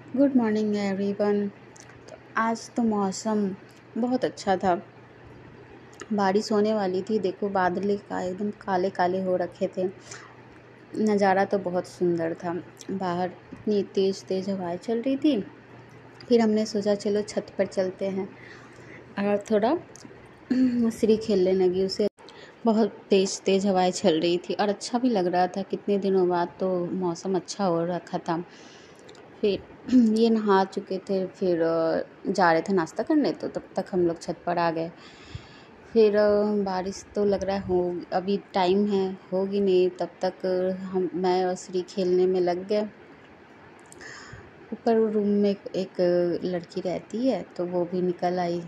Good morning everyone. तो आज तो मौसम बहुत अच्छा था। बारिश होने वाली थी। देखो बादल का एकदम काले काले हो रखे थे। नज़ारा तो बहुत सुंदर था। बाहर इतनी तेज़ तेज़ हवाएं चल रही थी। फिर हमने सोचा चलो छत पर चलते हैं और थोड़ा श्री खेलने लगी। उसे बहुत तेज़ तेज़ हवाएं चल रही थी और अच्छा भी लग रहा था। कितने दिनों बाद तो मौसम अच्छा हो रखा था। फिर ये नहा चुके थे। फिर जा रहे थे नाश्ता करने, तो तब तक हम लोग छत पर आ गए। फिर बारिश तो लग रहा है हो अभी टाइम है, होगी नहीं। तब तक मैं और श्री खेलने में लग गए। ऊपर रूम में एक लड़की रहती है, तो वो भी निकल आई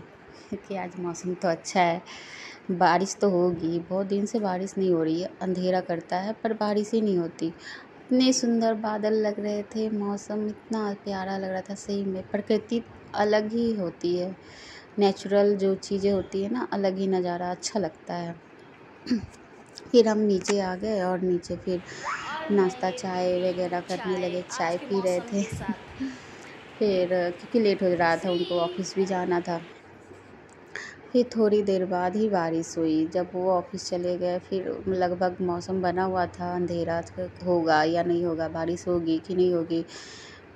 कि आज मौसम तो अच्छा है, बारिश तो होगी। बहुत दिन से बारिश नहीं हो रही है, अंधेरा करता है पर बारिश ही नहीं होती। इतने सुंदर बादल लग रहे थे, मौसम इतना प्यारा लग रहा था। सही में प्रकृति अलग ही होती है। नेचुरल जो चीज़ें होती है ना, अलग ही नज़ारा अच्छा लगता है। फिर हम नीचे आ गए और नीचे फिर नाश्ता चाय वगैरह करने लगे। चाय पी रहे थे फिर क्योंकि लेट हो रहा था, उनको ऑफिस भी जाना था। फिर थोड़ी देर बाद ही बारिश हुई। जब वो ऑफिस चले गए, फिर लगभग मौसम बना हुआ था अंधेरा होगा या नहीं होगा, बारिश होगी कि नहीं होगी।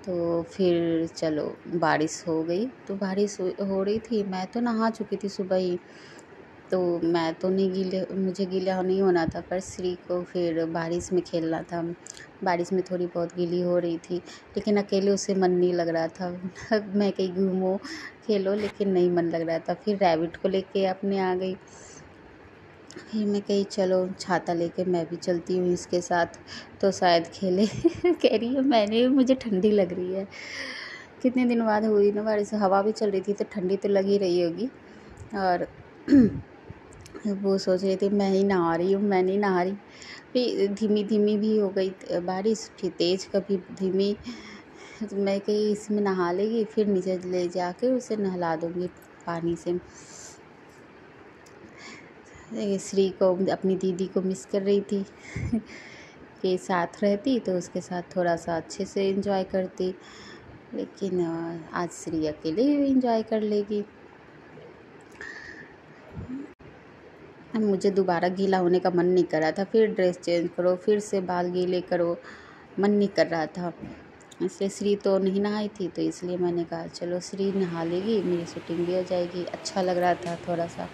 तो फिर चलो बारिश हो गई। तो बारिश हो रही थी। मैं तो नहा चुकी थी सुबह ही, तो मैं तो नहीं मुझे गीला नहीं होना था, पर श्री को फिर बारिश में खेलना था। बारिश में थोड़ी बहुत गीली हो रही थी, लेकिन अकेले उसे मन नहीं लग रहा था मैं कहीं घूमो खेलो, लेकिन नहीं मन लग रहा था। फिर रैबिट को लेके अपने आ गई। फिर मैं कही चलो छाता लेके मैं भी चलती हूँ इसके साथ, तो शायद खेले कह रही है मुझे ठंडी लग रही है। कितने दिन बाद हुई ना बारिश, हवा भी चल रही थी तो ठंडी तो लग ही रही होगी। और वो सोच रही थी मैं ही नहा रही हूँ, मैं नहीं नहा रही। फिर धीमी धीमी भी हो गई बारिश, फिर तेज़ कभी धीमी। तो मैं कही इसमें नहा लेगी, फिर नीचे ले जाके उसे नहला दूँगी पानी से। श्री को अपनी दीदी को मिस कर रही थी कि साथ रहती तो उसके साथ थोड़ा सा अच्छे से एंजॉय करती, लेकिन आज श्री अकेले ही एंजॉय कर लेगी। मुझे दोबारा गीला होने का मन नहीं कर रहा था। फिर ड्रेस चेंज करो, फिर से बाल गीले करो, मन नहीं कर रहा था। इसलिए श्री तो नहीं नहाई थी, तो इसलिए मैंने कहा चलो श्री नहा लेगी, मेरी शूटिंग भी हो जाएगी। अच्छा लग रहा था थोड़ा सा।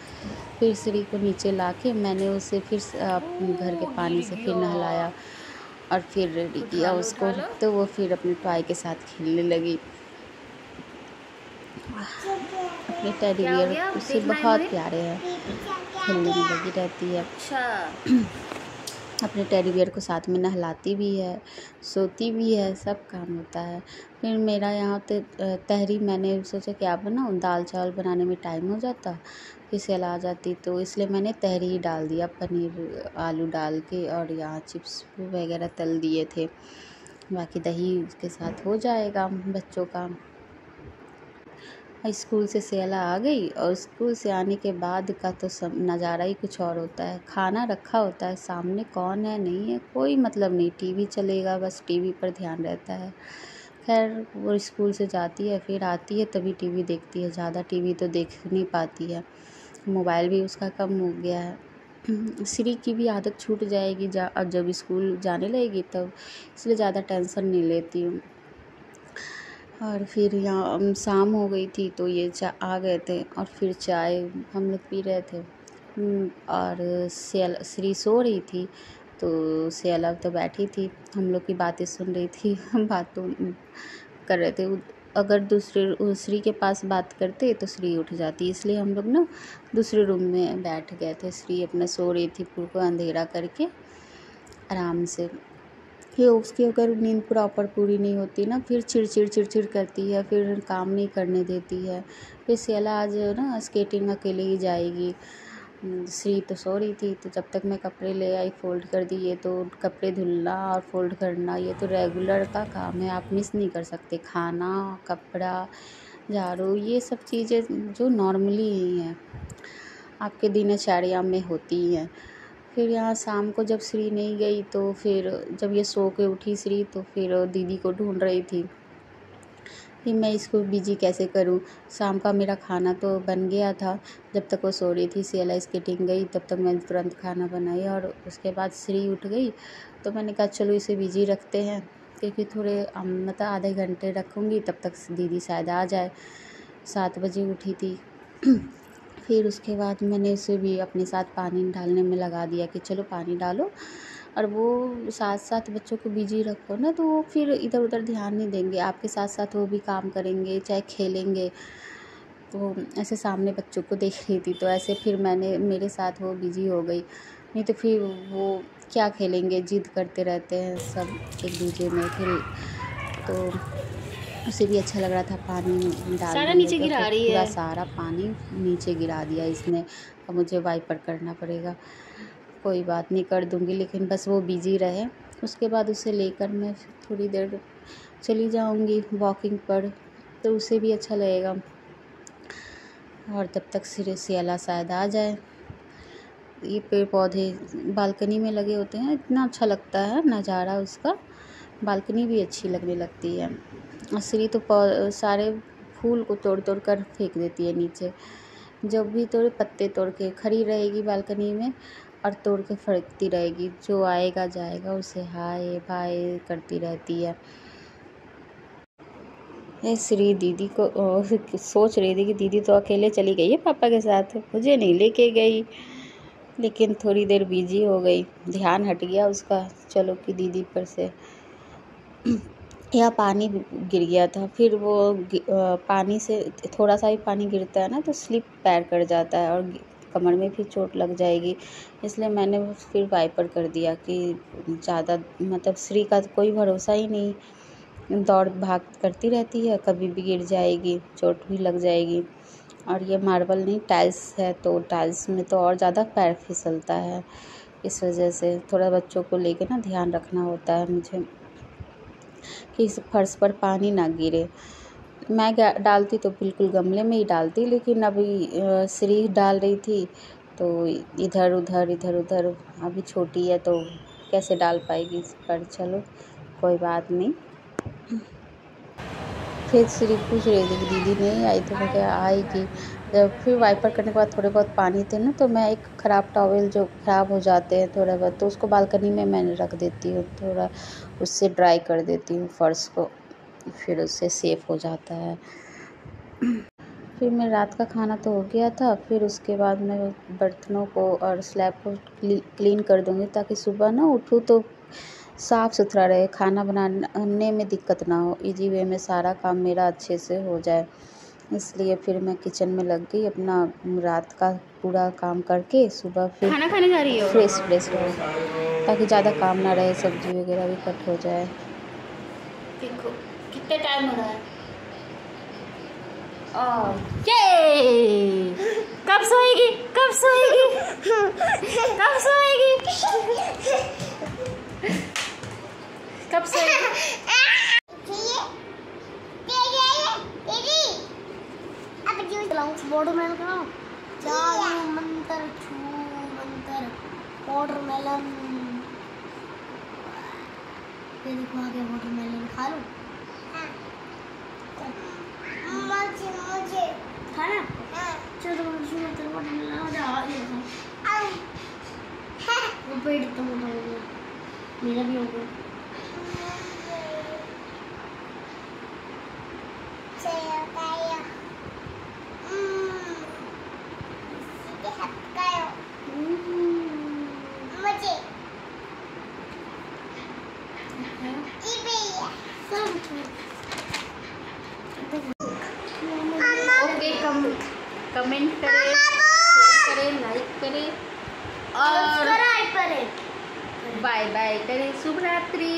फिर श्री को नीचे लाके मैंने उसे फिर घर के पानी से फिर नहलाया और फिर रेडी किया उसको। तो वो फिर अपने टॉय के साथ खेलने लगी। अपने टेडी बियर उससे बहुत प्यारे हैं, खेलने में लगी रहती है। अपने टेडी बियर को साथ में नहलाती भी है, सोती भी है, सब काम होता है। फिर मेरा यहाँ तो तहरी मैंने सोचा क्या बनाऊँ, दाल चावल बनाने में टाइम हो जाता, फिर सेल आ जाती, तो इसलिए मैंने तहरी ही डाल दिया, पनीर आलू डाल के। और यहाँ चिप्स वगैरह तल दिए थे, बाकी दही उसके साथ हो जाएगा बच्चों का। स्कूल से सेला आ गई और स्कूल से आने के बाद का तो सब नज़ारा ही कुछ और होता है। खाना रखा होता है सामने, कौन है नहीं है कोई मतलब नहीं, टीवी चलेगा, बस टीवी पर ध्यान रहता है। खैर वो स्कूल से जाती है, फिर आती है तभी टीवी देखती है, ज़्यादा टीवी तो देख नहीं पाती है। मोबाइल भी उसका कम हो गया है। श्री की भी आदत छूट जाएगी अब जब स्कूल जाने लगेगी तब, इसलिए ज़्यादा टेंशन नहीं लेती हूँ। और फिर यहाँ शाम हो गई थी, तो ये आ गए थे और फिर चाय हम लोग पी रहे थे। और श्री सो रही थी, तो सेला तो बैठी थी, हम लोग की बातें सुन रही थी हम बातों कर रहे थे। अगर दूसरे श्री के पास बात करते तो श्री उठ जाती, इसलिए हम लोग ना दूसरे रूम में बैठ गए थे। श्री अपना सो रही थी पूरा अंधेरा करके आराम से। फिर उसकी अगर नींद प्रॉपर पूरी नहीं होती ना, फिर चिड़चिड़ करती है, फिर काम नहीं करने देती है। फिर सेला आज ना स्केटिंग अकेले ही जाएगी। श्री तो सो रही थी, तो जब तक मैं कपड़े ले आई फोल्ड कर दिए, तो कपड़े धुलना और फोल्ड करना ये तो रेगुलर का काम है, आप मिस नहीं कर सकते। खाना, कपड़ा, झाड़ू, ये सब चीज़ें जो नॉर्मली ही हैं, आपके दिनचर्या में होती ही हैं। फिर यहाँ शाम को जब श्री नहीं गई, तो फिर जब ये सो के उठी श्री, तो फिर दीदी को ढूंढ रही थी। फिर मैं इसको बिजी कैसे करूं। शाम का मेरा खाना तो बन गया था, जब तक वो सो रही थी, सियाला स्केटिंग गई, तब तक मैंने तुरंत खाना बनाई। और उसके बाद श्री उठ गई तो मैंने कहा चलो इसे बिजी रखते हैं, क्योंकि थोड़े मतलब आधे घंटे रखूँगी, तब तक दीदी शायद आ जाए। 7 बजे उठी थी। फिर उसके बाद मैंने उसे भी अपने साथ पानी डालने में लगा दिया कि चलो पानी डालो। और वो साथ साथ बच्चों को बिजी रखो ना, तो वो फिर इधर उधर ध्यान नहीं देंगे, आपके साथ साथ वो भी काम करेंगे, चाहे खेलेंगे। तो ऐसे सामने बच्चों को देख रही थी, तो ऐसे फिर मेरे साथ वो बिजी हो गई। नहीं तो फिर वो क्या खेलेंगे, जिद करते रहते हैं सब एक दूसरे में। फिर तो उसे भी अच्छा लग रहा था पानी डालने में, तो फिर पूरा सारा पानी नीचे गिरा दिया इसने। अब मुझे वाइपर करना पड़ेगा। कोई बात नहीं, कर दूँगी, लेकिन बस वो बिजी रहे। उसके बाद उसे लेकर मैं थोड़ी देर चली जाऊँगी वॉकिंग पर, तो उसे भी अच्छा लगेगा। और तब तक सियाला शायद आ जाए। ये पेड़ पौधे बालकनी में लगे होते हैं, इतना अच्छा लगता है नज़ारा उसका, बालकनी भी अच्छी लगने लगती है। और श्री तो सारे फूल को तोड़ तोड़ कर फेंक देती है नीचे। जब भी तोड़े पत्ते तोड़ के खड़ी रहेगी बालकनी में और तोड़ के फेंकती रहेगी। जो आएगा जाएगा उसे हाय बाय करती रहती है। श्री दीदी को सोच रही थी कि दीदी तो अकेले चली गई है पापा के साथ, मुझे नहीं लेके गई। लेकिन थोड़ी देर बिजी हो गई, ध्यान हट गया उसका चलो कि दीदी पर से। या पानी गिर गया था, फिर वो पानी से थोड़ा सा भी पानी गिरता है ना तो स्लिप पैर कर जाता है और कमर में भी चोट लग जाएगी। इसलिए मैंने फिर वाइपर कर दिया कि ज़्यादा मतलब श्री का कोई भरोसा ही नहीं, दौड़ भाग करती रहती है, कभी भी गिर जाएगी, चोट भी लग जाएगी। और ये मार्बल नहीं टाइल्स है, तो टाइल्स में तो और ज़्यादा पैर फिसलता है। इस वजह से थोड़ा बच्चों को लेके ना ध्यान रखना होता है मुझे कि इस फर्श पर पानी ना गिरे। मैं डालती तो बिल्कुल गमले में ही डालती, लेकिन अभी श्री डाल रही थी तो इधर उधर अभी छोटी है तो कैसे डाल पाएगी इस पर। चलो कोई बात नहीं। फिर श्री पूछ रही थी कि दीदी नहीं आई, तो मैं क्या आएगी। जब फिर वाइपर करने के बाद थोड़े बहुत पानी थे ना, तो मैं एक ख़राब टॉवेल जो ख़राब हो जाते हैं थोड़ा बहुत, तो उसको बालकनी में मैंने रख देती हूँ, थोड़ा उससे ड्राई कर देती हूँ फर्श को, फिर उससे सेफ हो जाता है। फिर मेरा रात का खाना तो हो गया था। फिर उसके बाद मैं बर्तनों को और स्लैब को क्लीन कर दूँगी, ताकि सुबह ना उठूँ तो साफ़ सुथरा रहे, खाना बनाने में दिक्कत ना हो, इजी वे में सारा काम मेरा अच्छे से हो जाए। इसलिए फिर मैं किचन में लग गई, अपना रात का पूरा काम करके सुबह फिर खाना खाने जा रही हो, फ्रेश रहो, ताकि ज़्यादा काम ना रहे, सब्जी वगैरह भी कट हो जाए। देखो कितने टाइम हो रहा है। ये कब सोएगी, कब सोएगी, कब सोएगी, कब सोएगी। वाटरमेलन खाओ, जादू मंत्र छू मंत्र वाटरमेलन। ये देखो आ गया वाटरमेलन, खा लो। मुझे खाना चलो तो वाटरमेलन आ गया। वो पेट तो मोटा हो गया, मेरा भी हो गया। ओके, कमेंट करें, शेयर करें, लाइक करें और बाय बाय करें। शुभ रात्रि।